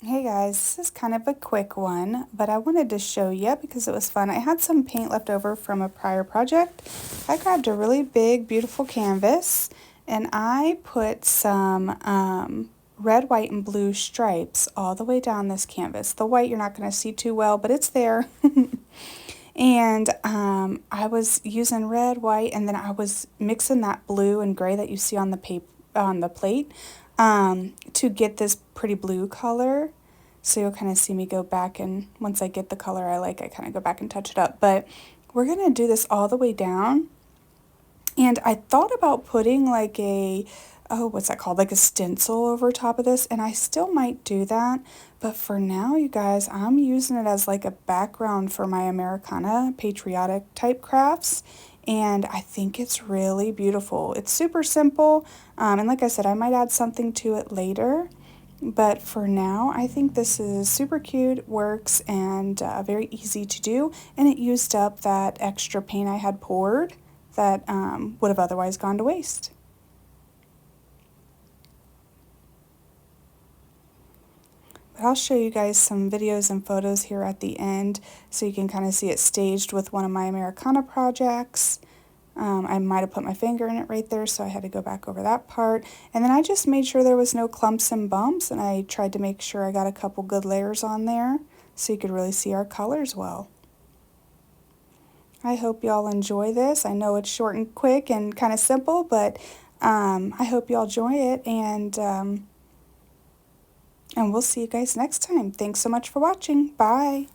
Hey guys, this is kind of a quick one, but I wanted to show you because it was fun. I had some paint left over from a prior project. I grabbed a really big, beautiful canvas and I put some red, white, and blue stripes all the way down this canvas. The white you're not going to see too well, but it's there. And I was using red, white, and then I was mixing that blue and gray that you see on the paper on the plate to get this pretty blue color. So you'll kind of see me go back, and once I get the color I like, I kind of go back and touch it up. But we're gonna do this all the way down. And I thought about putting like a, oh, what's that called? Like a stencil over top of this, and I still might do that. But for now, you guys, I'm using it as like a background for my Americana patriotic type crafts. And I think it's really beautiful. It's super simple. And like I said, I might add something to it later. But for now, I think this is super cute, works, and very easy to do. And it used up that extra paint I had poured that would have otherwise gone to waste. But I'll show you guys some videos and photos here at the end so you can kind of see it staged with one of my Americana projects. I might have put my finger in it right there, so I had to go back over that part. And then I just made sure there was no clumps and bumps, and I tried to make sure I got a couple good layers on there so you could really see our colors well. I hope y'all enjoy this. I know it's short and quick and kind of simple, but I hope y'all enjoy it, and we'll see you guys next time. Thanks so much for watching. Bye.